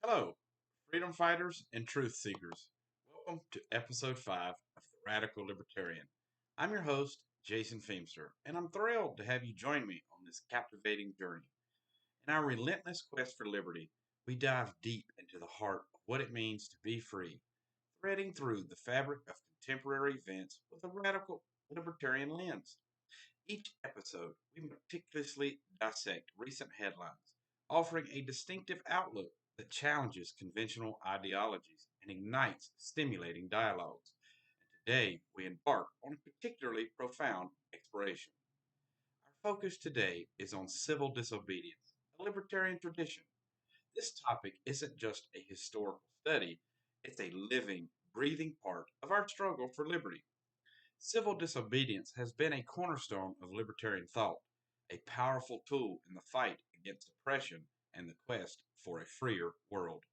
Hello, freedom fighters and truth seekers. Welcome to episode 5 of the Radical Libertarian. I'm your host, Jason Feimster, and I'm thrilled to have you join me on this captivating journey. In our relentless quest for liberty, we dive deep into the heart of what it means to be free, threading through the fabric of contemporary events with a radical libertarian lens. Each episode, we meticulously dissect recent headlines, offering a distinctive outlook that challenges conventional ideologies and ignites stimulating dialogues. Today, we embark on a particularly profound exploration. Our focus today is on civil disobedience, a libertarian tradition. This topic isn't just a historical study, it's a living, breathing part of our struggle for liberty. Civil disobedience has been a cornerstone of libertarian thought, a powerful tool in the fight against oppression and the quest for a freer world.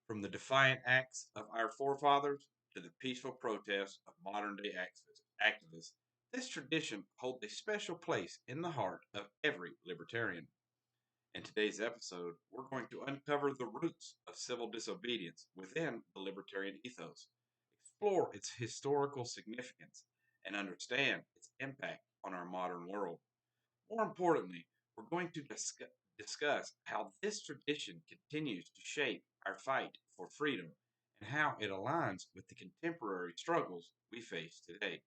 From the defiant acts of our forefathers to the peaceful protests of modern day activists, this tradition holds a special place in the heart of every libertarian. In today's episode, we're going to uncover the roots of civil disobedience within the libertarian ethos, explore its historical significance, and understand its impact on our modern world. More importantly, we're going to discuss how this tradition continues to shape our fight for freedom and how it aligns with the contemporary struggles we face today.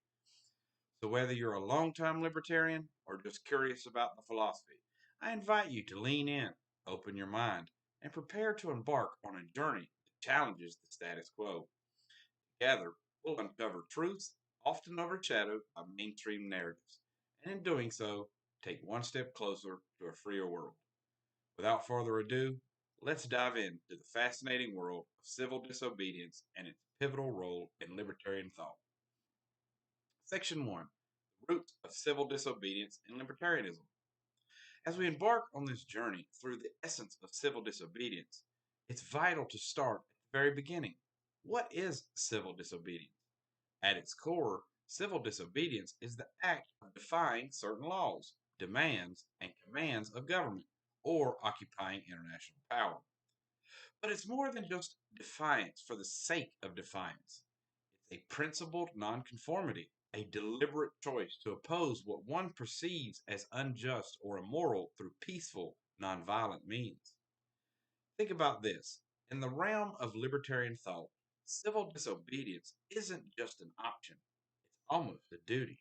So, whether you're a longtime libertarian or just curious about the philosophy, I invite you to lean in, open your mind, and prepare to embark on a journey that challenges the status quo. Together, we'll uncover truths often overshadowed by mainstream narratives, and in doing so, take one step closer to a freer world. Without further ado, let's dive into the fascinating world of civil disobedience and its pivotal role in libertarian thought. Section 1: Roots of Civil Disobedience in Libertarianism. As we embark on this journey through the essence of civil disobedience, it's vital to start at the very beginning. What is civil disobedience? At its core, civil disobedience is the act of defying certain laws, demands, and commands of government, or occupying international power. But it's more than just defiance for the sake of defiance. It's a principled nonconformity, a deliberate choice to oppose what one perceives as unjust or immoral through peaceful, nonviolent means. Think about this. In the realm of libertarian thought, civil disobedience isn't just an option, it's almost a duty.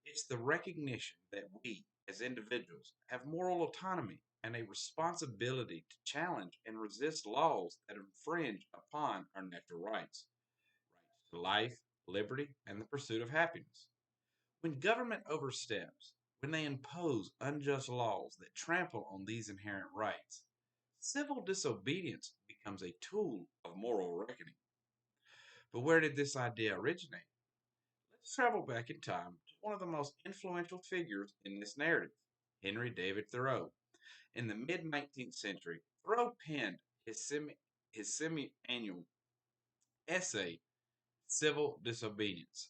It's the recognition that we, as individuals, have moral autonomy and a responsibility to challenge and resist laws that infringe upon our natural rights to life, liberty, and the pursuit of happiness. When government oversteps, when they impose unjust laws that trample on these inherent rights, civil disobedience becomes a tool of moral reckoning. But where did this idea originate? Let's travel back in time to one of the most influential figures in this narrative, Henry David Thoreau. In the mid 19th century, Thoreau penned his semi-annual essay, Civil Disobedience,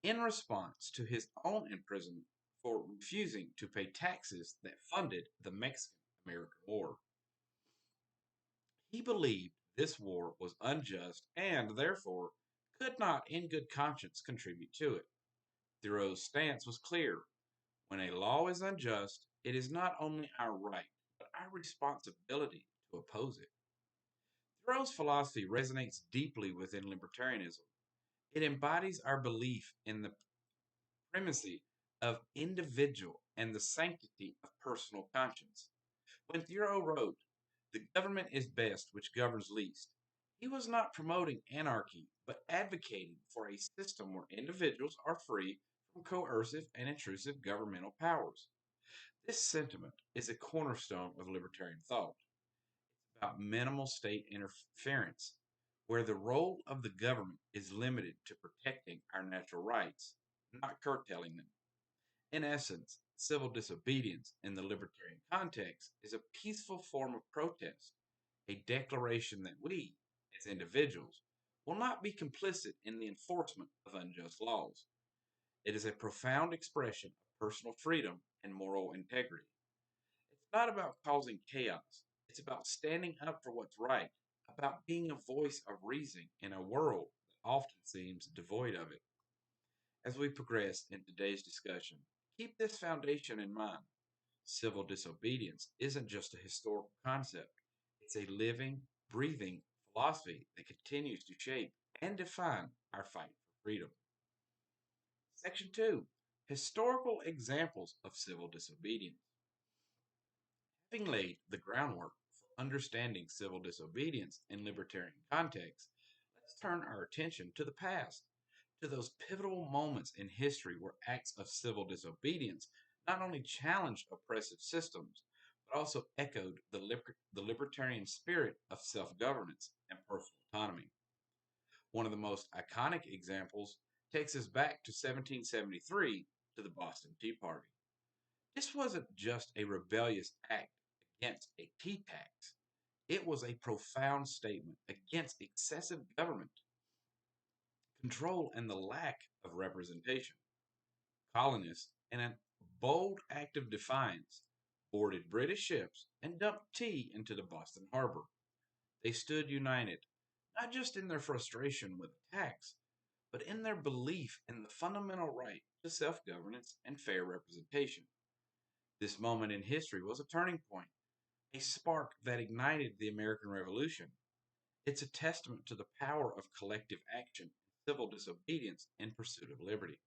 in response to his own imprisonment for refusing to pay taxes that funded the Mexican-American War. He believed this war was unjust and, therefore, could not in good conscience contribute to it. Thoreau's stance was clear. When a law is unjust, it is not only our right, but our responsibility to oppose it. Thoreau's philosophy resonates deeply within libertarianism. It embodies our belief in the primacy of individual and the sanctity of personal conscience. When Thoreau wrote, "The government is best which governs least," he was not promoting anarchy, but advocating for a system where individuals are free from coercive and intrusive governmental powers. This sentiment is a cornerstone of libertarian thought. It's about minimal state interference, where the role of the government is limited to protecting our natural rights, not curtailing them. In essence, civil disobedience in the libertarian context is a peaceful form of protest, a declaration that we, as individuals, will not be complicit in the enforcement of unjust laws. It is a profound expression of personal freedom and moral integrity. It's not about causing chaos, It's about standing up for what's right, about being a voice of reason in a world that often seems devoid of it. As we progress in today's discussion, keep this foundation in mind. Civil disobedience isn't just a historical concept, it's a living, breathing philosophy that continues to shape and define our fight for freedom. Section 2: Historical Examples of Civil Disobedience. Having laid the groundwork for understanding civil disobedience in libertarian context, let's turn our attention to the past, to those pivotal moments in history where acts of civil disobedience not only challenged oppressive systems, but also echoed the libertarian spirit of self governance and personal autonomy. One of the most iconic examples takes us back to 1773 to the Boston Tea Party. This wasn't just a rebellious act against a tea tax, it was a profound statement against excessive government control and the lack of representation. Colonists, in a bold act of defiance, boarded British ships and dumped tea into the Boston harbor. They stood united, not just in their frustration with the tax, but in their belief in the fundamental right to self governance and fair representation. This moment in history was a turning point, a spark that ignited the American Revolution. It's a testament to the power of collective action and civil disobedience in pursuit of liberty.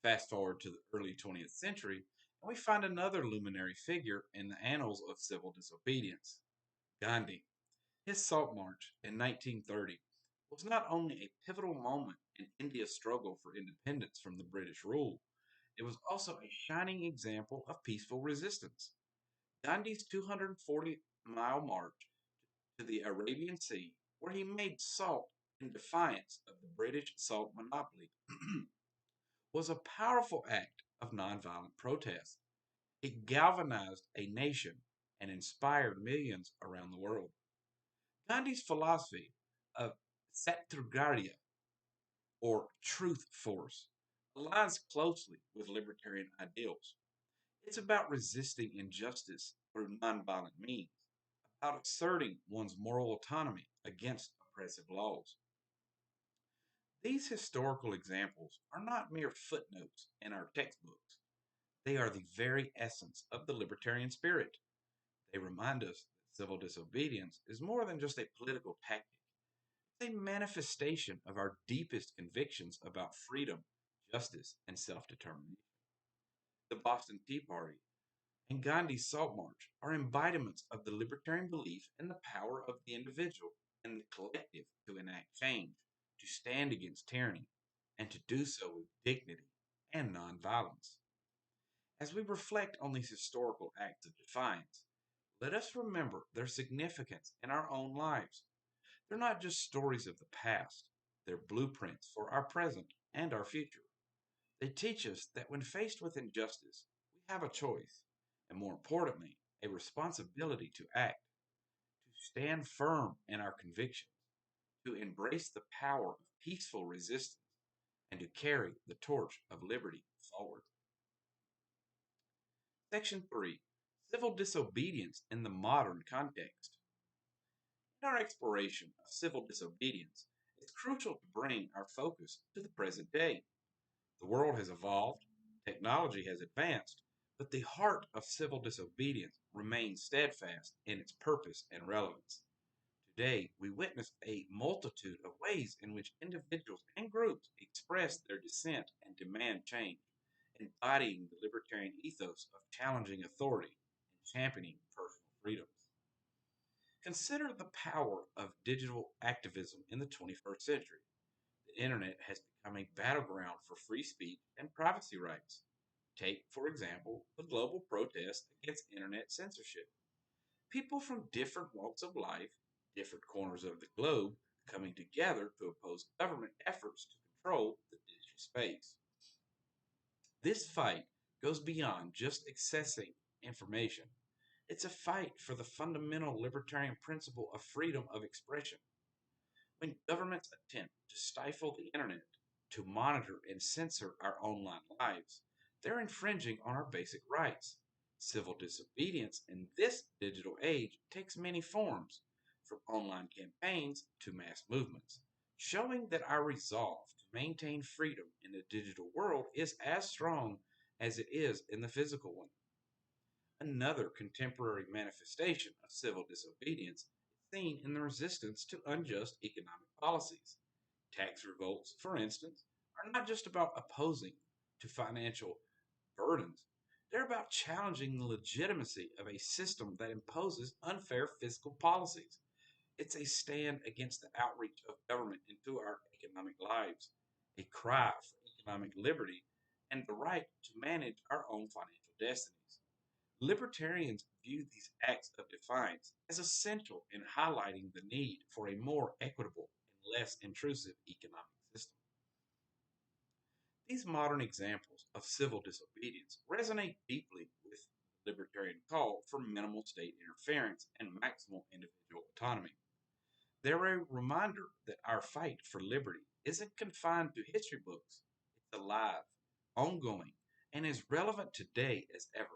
Fast forward to the early 20th century, and we find another luminary figure in the annals of civil disobedience: Gandhi. His Salt March in 1930 was not only a pivotal moment in India's struggle for independence from the British rule, it was also a shining example of peaceful resistance. Gandhi's 240-mile march to the Arabian Sea, where he made salt in defiance of the British salt monopoly, was a powerful act of nonviolent protest. It galvanized a nation and inspired millions around the world. Gandhi's philosophy of Satyagraha, or truth force, aligns closely with libertarian ideals. It's about resisting injustice through nonviolent means, about asserting one's moral autonomy against oppressive laws. These historical examples are not mere footnotes in our textbooks. They are the very essence of the libertarian spirit. They remind us that civil disobedience is more than just a political tactic. It's a manifestation of our deepest convictions about freedom, justice, and self determination. The Boston Tea Party and Gandhi's Salt March are embodiments of the libertarian belief in the power of the individual and the collective to enact change, to stand against tyranny, and to do so with dignity and nonviolence. As we reflect on these historical acts of defiance, let us remember their significance in our own lives. They're not just stories of the past, they're blueprints for our present and our future. They teach us that when faced with injustice, we have a choice, and more importantly, a responsibility to act, to stand firm in our convictions, to embrace the power of peaceful resistance, and to carry the torch of liberty forward. Section 3: Civil Disobedience in the Modern Context. In our exploration of civil disobedience, it's crucial to bring our focus to the present day. The world has evolved, technology has advanced, but the heart of civil disobedience remains steadfast in its purpose and relevance. Today, we witness a multitude of ways in which individuals and groups express their dissent and demand change, embodying the libertarian ethos of challenging authority and championing personal freedoms. Consider the power of digital activism in the 21st century. The internet has become a battleground for free speech and privacy rights. Take, for example, the global protest against internet censorship. People from different walks of life, different corners of the globe, coming together to oppose government efforts to control the digital space. This fight goes beyond just accessing information. It's a fight for the fundamental libertarian principle of freedom of expression. When governments attempt to stifle the internet, to monitor and censor our online lives, they're infringing on our basic rights. Civil disobedience in this digital age takes many forms, from online campaigns to mass movements, showing that our resolve to maintain freedom in the digital world is as strong as it is in the physical one. Another contemporary manifestation of civil disobedience is seen in the resistance to unjust economic policies. Tax revolts, for instance, are not just about opposing to financial burdens. They're about challenging the legitimacy of a system that imposes unfair fiscal policies. It's a stand against the outreach of government into our economic lives, a cry for economic liberty and the right to manage our own financial destinies. Libertarians view these acts of defiance as essential in highlighting the need for a more equitable and less intrusive economic system. These modern examples of civil disobedience resonate deeply with the libertarian call for minimal state interference and maximal individual autonomy. They're a reminder that our fight for liberty isn't confined to history books, it's alive, ongoing, and as relevant today as ever.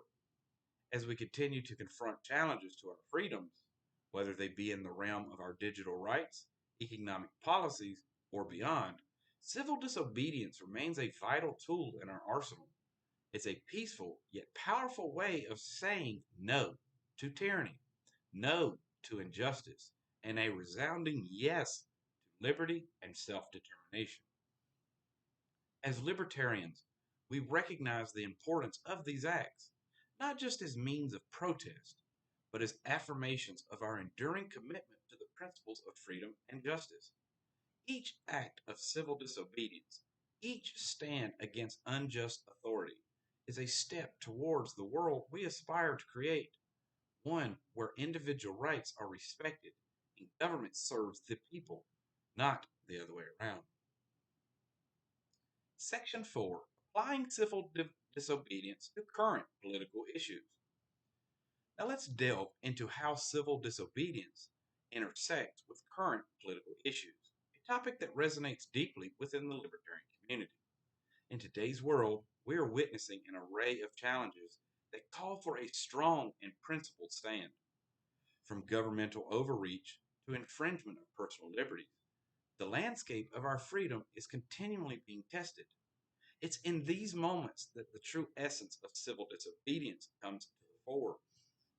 As we continue to confront challenges to our freedoms, whether they be in the realm of our digital rights, economic policies, or beyond, civil disobedience remains a vital tool in our arsenal. It's a peaceful yet powerful way of saying no to tyranny, no to injustice, and a resounding yes to liberty and self determination. As libertarians, we recognize the importance of these acts, not just as means of protest, but as affirmations of our enduring commitment to the principles of freedom and justice. Each act of civil disobedience, each stand against unjust authority, is a step towards the world we aspire to create, one where individual rights are respected and government serves the people, not the other way around. Section 4, Applying Civil Disobedience to Current Political Issues. Now let's delve into how civil disobedience intersects with current political issues, a topic that resonates deeply within the libertarian community. In today's world, we are witnessing an array of challenges that call for a strong and principled stand, from governmental overreach to infringement of personal liberties. The landscape of our freedom is continually being tested. It's in these moments that the true essence of civil disobedience comes to the fore,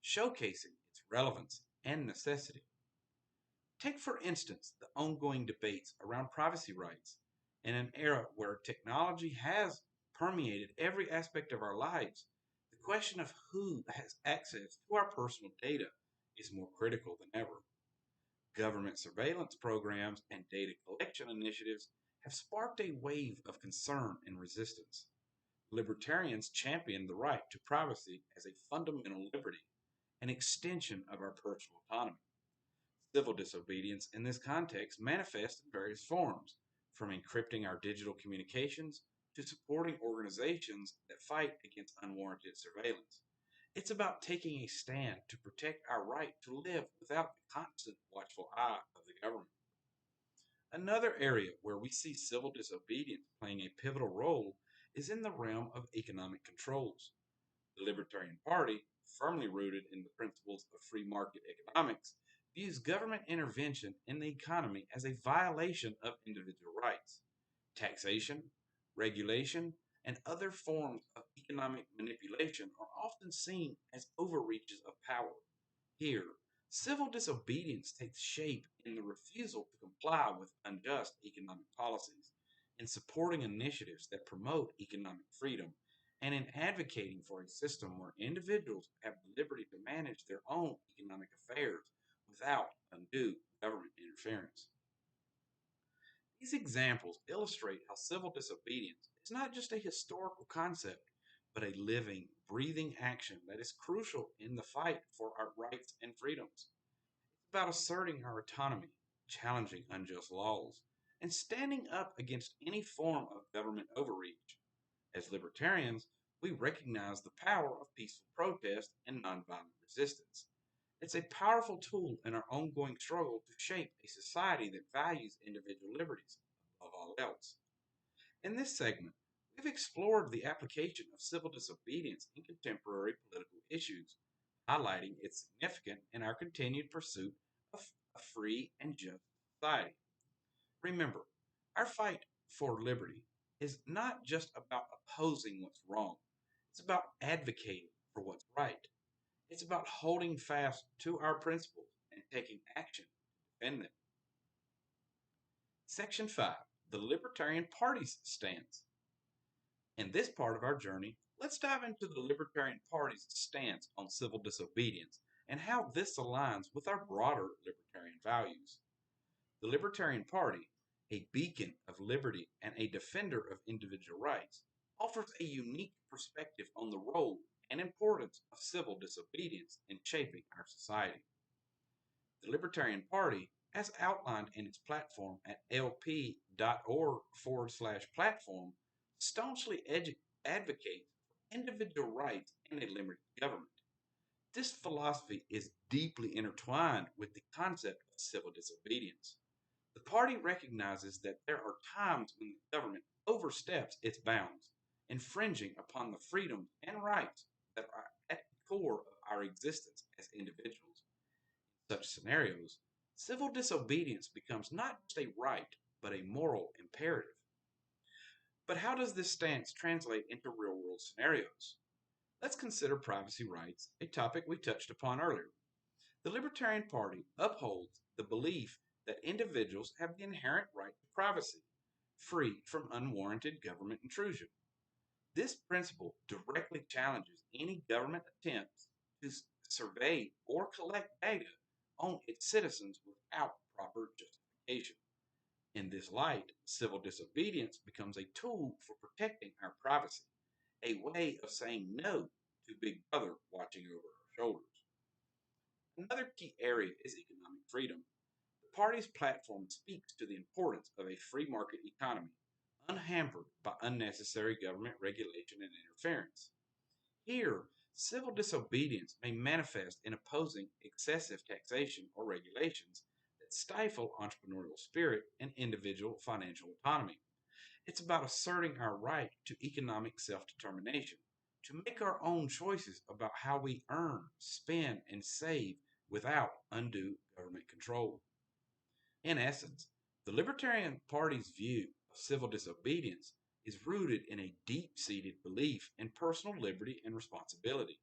showcasing its relevance and necessity. Take, for instance, the ongoing debates around privacy rights. In an era where technology has permeated every aspect of our lives, the question of who has access to our personal data is more critical than ever. Government surveillance programs and data collection initiatives have sparked a wave of concern and resistance. Libertarians champion the right to privacy as a fundamental liberty, an extension of our personal autonomy. Civil disobedience in this context manifests in various forms, from encrypting our digital communications to supporting organizations that fight against unwarranted surveillance. It's about taking a stand to protect our right to live without the constant watchful eye of the government. Another area where we see civil disobedience playing a pivotal role is in the realm of economic controls. The Libertarian Party, firmly rooted in the principles of free market economics, views government intervention in the economy as a violation of individual rights. Taxation, regulation, and other forms of economic manipulation are often seen as overreaches of power. Here, civil disobedience takes shape in the refusal to comply with unjust economic policies, in supporting initiatives that promote economic freedom, and in advocating for a system where individuals have the liberty to manage their own economic affairs without undue government interference. These examples illustrate how civil disobedience is not just a historical concept, but a living, breathing action that is crucial in the fight for our rights and freedoms. It's about asserting our autonomy, challenging unjust laws, and standing up against any form of government overreach. As libertarians, we recognize the power of peaceful protest and nonviolent resistance. It's a powerful tool in our ongoing struggle to shape a society that values individual liberties above all else. In this segment, we've explored the application of civil disobedience in contemporary political issues, highlighting its significance in our continued pursuit of a free and just society. Remember, our fight for liberty is not just about opposing what's wrong, it's about advocating for what's right. It's about holding fast to our principles and taking action to defend them. Section 5, the Libertarian Party's stance. In this part of our journey, let's dive into the Libertarian Party's stance on civil disobedience and how this aligns with our broader libertarian values. The Libertarian Party, a beacon of liberty and a defender of individual rights, offers a unique perspective on the role and importance of civil disobedience in shaping our society. The Libertarian Party, as outlined in its platform at lp.org/platform, staunchly advocates for individual rights and a limited government. This philosophy is deeply intertwined with the concept of civil disobedience. The party recognizes that there are times when the government oversteps its bounds, infringing upon the freedoms and rights that are at the core of our existence as individuals. In such scenarios, civil disobedience becomes not just a right, but a moral imperative. But how does this stance translate into real-world scenarios? Let's consider privacy rights, a topic we touched upon earlier. The Libertarian Party upholds the belief that individuals have the inherent right to privacy, free from unwarranted government intrusion. This principle directly challenges any government attempts to survey or collect data on its citizens without proper justification. In this light, civil disobedience becomes a tool for protecting our privacy, a way of saying no to Big Brother watching over our shoulders. Another key area is economic freedom. The party's platform speaks to the importance of a free market economy, unhampered by unnecessary government regulation and interference. Here, civil disobedience may manifest in opposing excessive taxation or regulations that stifle entrepreneurial spirit and individual financial autonomy. It's about asserting our right to economic self-determination, to make our own choices about how we earn, spend, and save without undue government control. In essence, the Libertarian Party's view of civil disobedience is rooted in a deep-seated belief in personal liberty and responsibility.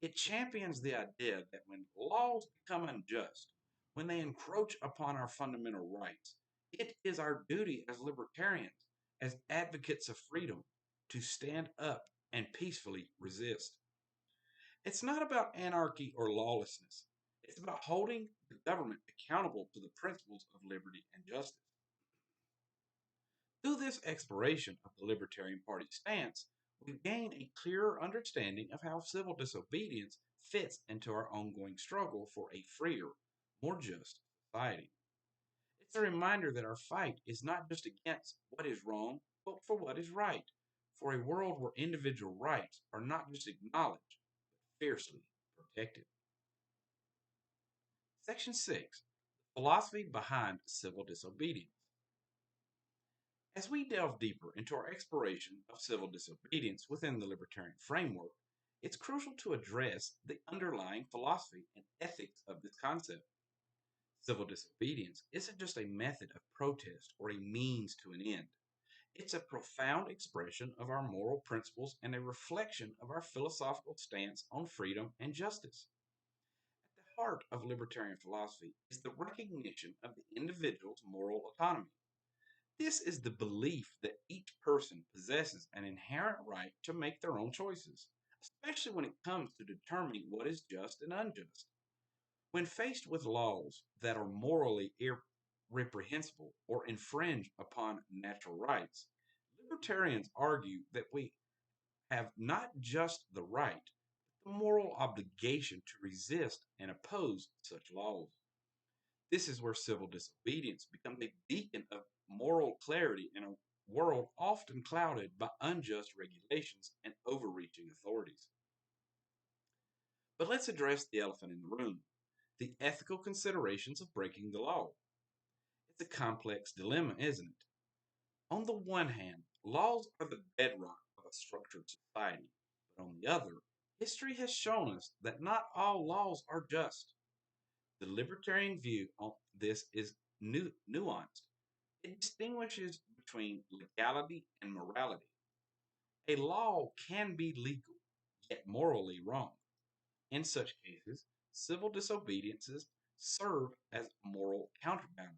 It champions the idea that when laws become unjust, when they encroach upon our fundamental rights, it is our duty as libertarians, as advocates of freedom, to stand up and peacefully resist. It's not about anarchy or lawlessness. It's about holding the government accountable to the principles of liberty and justice. Through this exploration of the Libertarian Party stance, we gain a clearer understanding of how civil disobedience fits into our ongoing struggle for a freer, more just society. It's a reminder that our fight is not just against what is wrong, but for what is right, for a world where individual rights are not just acknowledged, but fiercely protected. Section 6, the philosophy behind civil disobedience. As we delve deeper into our exploration of civil disobedience within the libertarian framework, it's crucial to address the underlying philosophy and ethics of this concept. Civil disobedience isn't just a method of protest or a means to an end. It's a profound expression of our moral principles and a reflection of our philosophical stance on freedom and justice. At the heart of libertarian philosophy is the recognition of the individual's moral autonomy. This is the belief that each person possesses an inherent right to make their own choices, especially when it comes to determining what is just and unjust. When faced with laws that are morally reprehensible or infringe upon natural rights, libertarians argue that we have not just the right, but the moral obligation to resist and oppose such laws. This is where civil disobedience becomes a beacon of moral clarity in a world often clouded by unjust regulations and overreaching authorities. But let's address the elephant in the room, the ethical considerations of breaking the law. It's a complex dilemma, isn't it? On the one hand, laws are the bedrock of a structured society, but on the other, history has shown us that not all laws are just. The libertarian view on this is nuanced. It distinguishes between legality and morality. A law can be legal, yet morally wrong. In such cases, civil disobediences serve as moral counterbalance,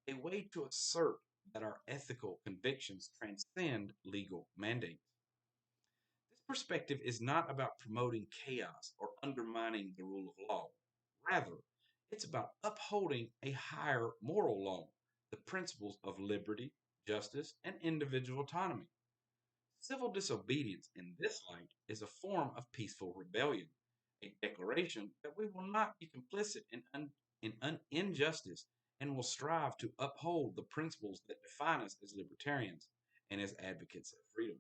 a way to assert that our ethical convictions transcend legal mandates. This perspective is not about promoting chaos or undermining the rule of law. Rather, it's about upholding a higher moral law, the principles of liberty, justice, and individual autonomy. Civil disobedience in this light is a form of peaceful rebellion, a declaration that we will not be complicit in injustice and will strive to uphold the principles that define us as libertarians and as advocates of freedom.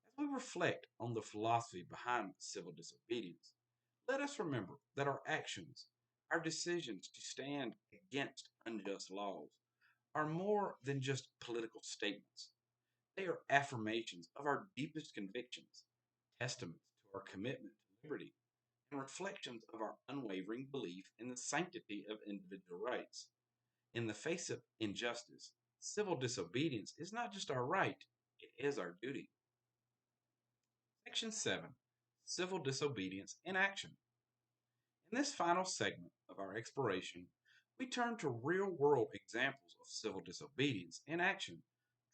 As we reflect on the philosophy behind civil disobedience, let us remember that our actions, our decisions to stand against unjust laws, are more than just political statements. They are affirmations of our deepest convictions, testaments to our commitment to liberty, and reflections of our unwavering belief in the sanctity of individual rights. In the face of injustice, civil disobedience is not just our right, it is our duty. Section 7, Civil Disobedience in Action. In this final segment of our exploration, we turn to real-world examples of civil disobedience in action,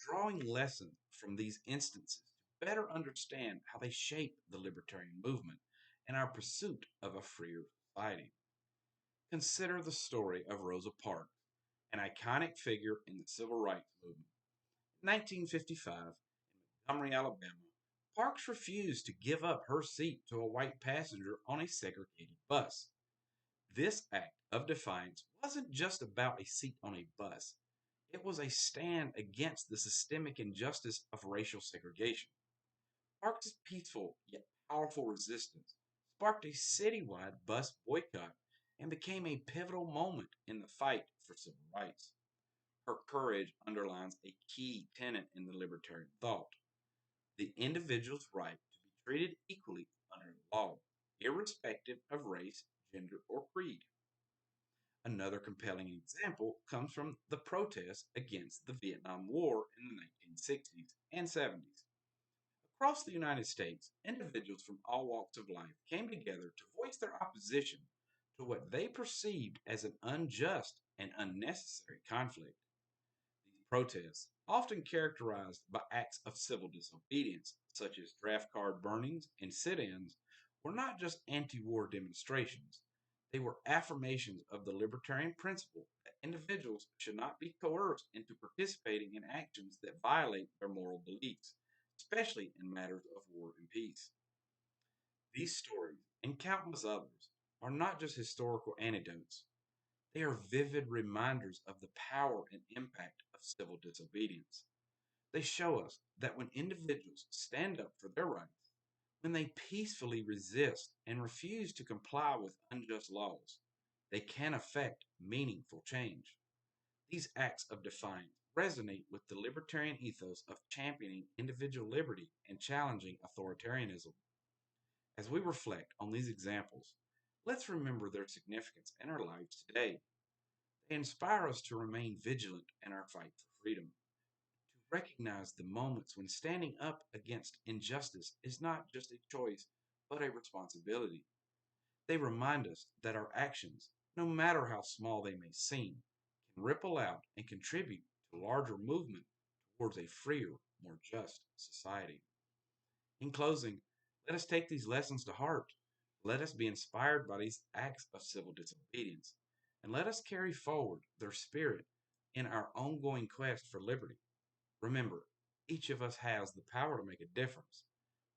drawing lessons from these instances to better understand how they shape the libertarian movement and our pursuit of a freer society. Consider the story of Rosa Parks, an iconic figure in the civil rights movement. In 1955, in Montgomery, Alabama, Parks refused to give up her seat to a white passenger on a segregated bus. This act of defiance wasn't just about a seat on a bus. It was a stand against the systemic injustice of racial segregation. Parks' peaceful yet powerful resistance sparked a citywide bus boycott and became a pivotal moment in the fight for civil rights. Her courage underlines a key tenet in the libertarian thought: the individual's right to be treated equally under the law, irrespective of race, gender, or creed. Another compelling example comes from the protests against the Vietnam War in the 1960s and 70s. Across the United States, individuals from all walks of life came together to voice their opposition to what they perceived as an unjust and unnecessary conflict. These protests, often characterized by acts of civil disobedience, such as draft card burnings and sit ins, were not just anti war demonstrations. They were affirmations of the libertarian principle that individuals should not be coerced into participating in actions that violate their moral beliefs, especially in matters of war and peace. These stories, and countless others, are not just historical anecdotes. They are vivid reminders of the power and impact of civil disobedience. They show us that when individuals stand up for their rights, when they peacefully resist and refuse to comply with unjust laws, they can affect meaningful change. These acts of defiance resonate with the libertarian ethos of championing individual liberty and challenging authoritarianism. As we reflect on these examples, let's remember their significance in our lives today. They inspire us to remain vigilant in our fight for freedom, to recognize the moments when standing up against injustice is not just a choice, but a responsibility. They remind us that our actions, no matter how small they may seem, can ripple out and contribute to a larger movement towards a freer, more just society. In closing, let us take these lessons to heart. Let us be inspired by these acts of civil disobedience, and let us carry forward their spirit in our ongoing quest for liberty. Remember, each of us has the power to make a difference.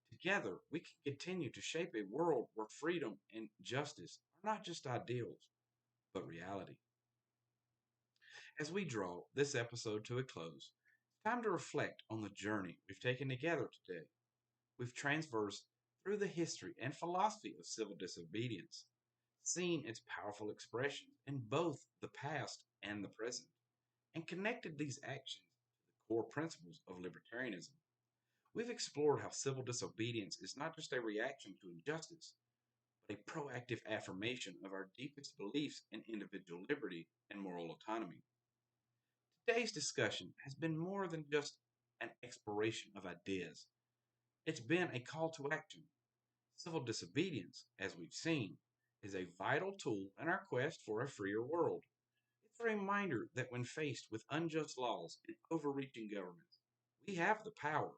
Together, we can continue to shape a world where freedom and justice are not just ideals, but reality. As we draw this episode to a close, it's time to reflect on the journey we've taken together today. We've transversed through the history and philosophy of civil disobedience, seen its powerful expressions in both the past and the present, and connected these actions to core principles of libertarianism. We've explored how civil disobedience is not just a reaction to injustice, but a proactive affirmation of our deepest beliefs in individual liberty and moral autonomy. Today's discussion has been more than just an exploration of ideas. It's been a call to action. Civil disobedience, as we've seen, is a vital tool in our quest for a freer world. It's a reminder that when faced with unjust laws and overreaching governments, we have the power,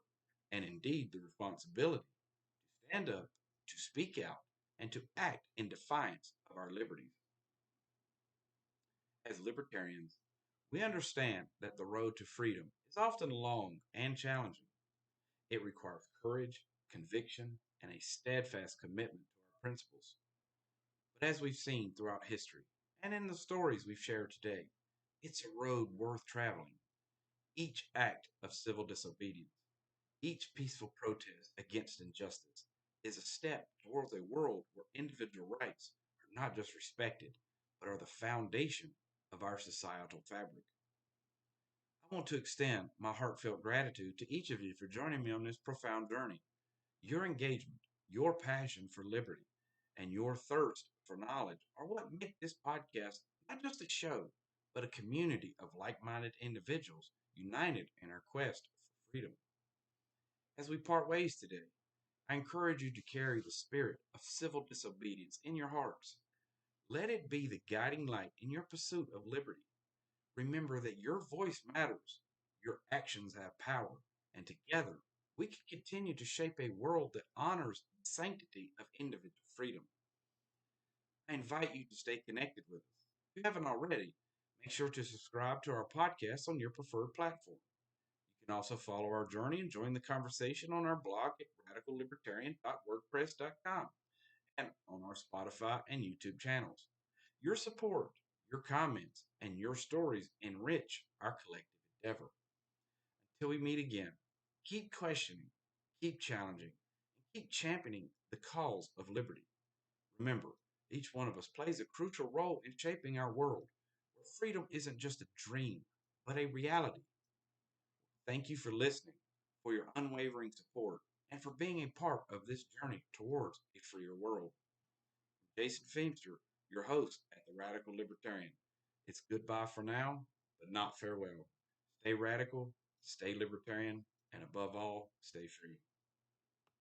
and indeed the responsibility, to stand up, to speak out, and to act in defiance of our liberties. As libertarians, we understand that the road to freedom is often long and challenging. It requires courage, conviction, and a steadfast commitment to our principles. But as we've seen throughout history, and in the stories we've shared today, it's a road worth traveling. Each act of civil disobedience, each peaceful protest against injustice, is a step towards a world where individual rights are not just respected, but are the foundation of our societal fabric. I want to extend my heartfelt gratitude to each of you for joining me on this profound journey. Your engagement, your passion for liberty, and your thirst for knowledge are what make this podcast not just a show, but a community of like minded individuals united in our quest for freedom. As we part ways today, I encourage you to carry the spirit of civil disobedience in your hearts. Let it be the guiding light in your pursuit of liberty. Remember that your voice matters, your actions have power, and together we can continue to shape a world that honors the sanctity of individual freedom. I invite you to stay connected with us. If you haven't already, make sure to subscribe to our podcast on your preferred platform. You can also follow our journey and join the conversation on our blog at radicallibertarian.wordpress.com and on our Spotify and YouTube channels. Your support, your comments, and your stories enrich our collective endeavor. Until we meet again, keep questioning, keep challenging, and keep championing the cause of liberty. Remember, each one of us plays a crucial role in shaping our world, where freedom isn't just a dream, but a reality. Thank you for listening, for your unwavering support, and for being a part of this journey towards a freer world. Jason Feimster, your host at the Radical Libertarian. It's goodbye for now, but not farewell. Stay radical, stay libertarian, and above all, stay free.